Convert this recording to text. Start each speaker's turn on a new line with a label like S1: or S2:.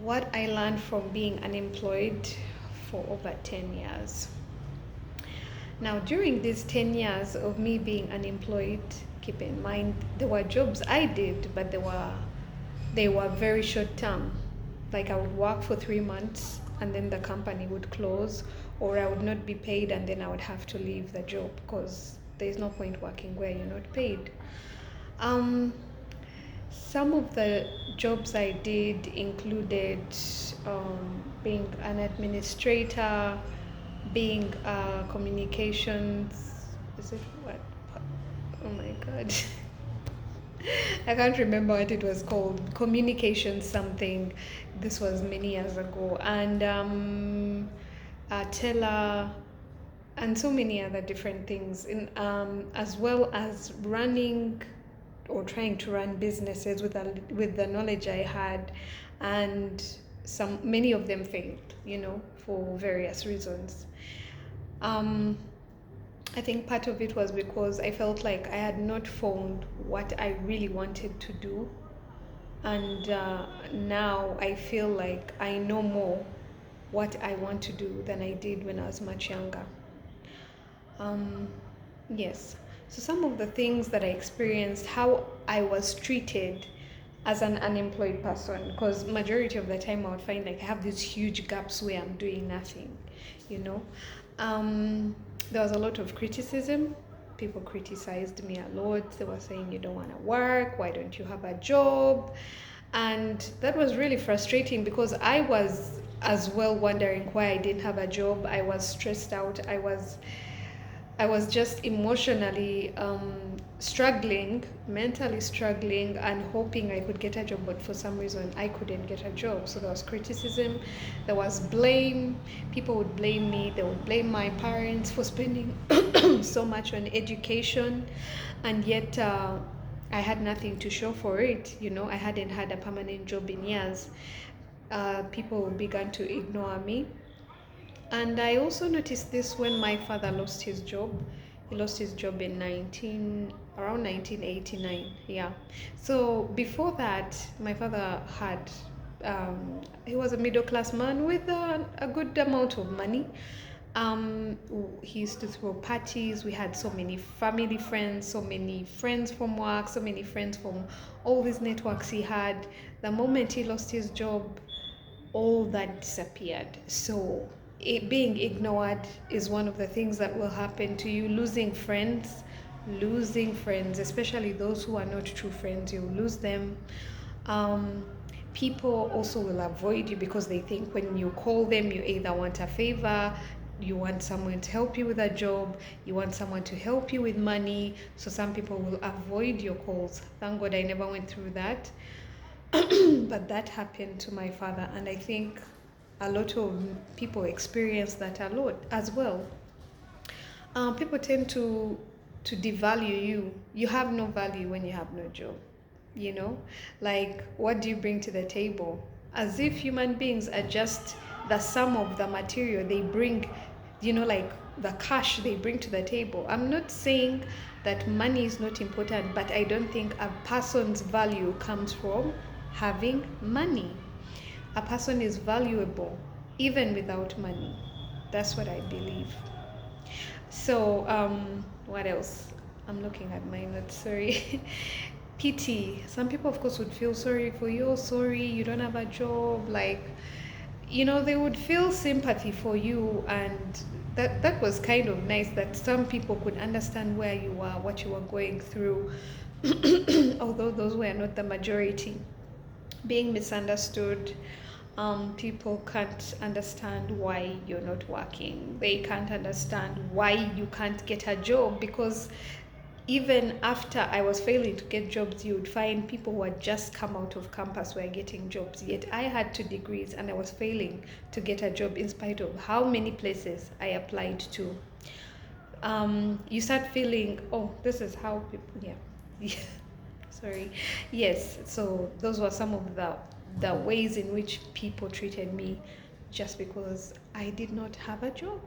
S1: what I learned from being unemployed for over 10 years. Now, during these 10 years of me being unemployed, keep in mind there were jobs I did, but they were very short term. Like I would work for 3 months and then the company would close, or I would not be paid and then I would have to leave the job because there's no point working where you're not paid. Um, some of the jobs I did included being an administrator, being communications. Is it what? Oh my god. I can't remember what it was called. Communications something. This was many years ago. And teller and so many other different things. As well as running or trying to run businesses with the knowledge I had, and many of them failed, for various reasons. Um, I think part of it was because I felt like I had not found what I really wanted to do, and now I feel like I know more what I want to do than I did when I was much younger. Um, yes. So some of the things that I experienced, how I was treated as an unemployed person, because majority of the time I would find like I have these huge gaps where I'm doing nothing, you know. Um, there was a lot of criticism. People criticized me a lot. They were saying, you don't want to work, why don't you have a job? And that was really frustrating because I was as well wondering why I didn't have a job. I was stressed out. I was just emotionally struggling, mentally struggling, and hoping I could get a job, but for some reason I couldn't get a job. So there was criticism, there was blame. People would blame me, they would blame my parents for spending so much on education, and yet I had nothing to show for it. I hadn't had a permanent job in years. People began to ignore me, and I also noticed this when my father lost his job. He lost his job in around 1989. Yeah. So before that, my father he was a middle class man with a good amount of money. He used to throw parties. We had so many family friends, so many friends from work, so many friends from all these networks he had. The moment he lost his job, all that disappeared. So being ignored is one of the things that will happen to you. Losing friends, especially those who are not true friends, you lose them. um, People also will avoid you because they think when you call them, you either want a favor, you want someone to help you with a job, you want someone to help you with money. So some people will avoid your calls. Thank God I never went through that. But that happened to my father, and I think a lot of people experience that a lot as well. People tend to devalue you. You have no value when you have no job. Like, what do you bring to the table? As if human beings are just the sum of the material they bring, like the cash they bring to the table. I'm not saying that money is not important, but I don't think a person's value comes from having money. A person is valuable even without money. That's what I believe. So, what else? I'm looking at my notes, sorry. Pity. Some people, of course, would feel sorry for you. Oh, sorry, you don't have a job. Like, they would feel sympathy for you, and that was kind of nice that some people could understand where you are, what you were going through, although those were not the majority. Being misunderstood. People can't understand why you're not working. They can't understand why you can't get a job, because even after I was failing to get jobs, you would find people who had just come out of campus were getting jobs. Yet I had 2 degrees and I was failing to get a job in spite of how many places I applied to. You start feeling, oh, this is how people, yeah. Sorry. Yes, so those were some of the ways in which people treated me just because I did not have a job.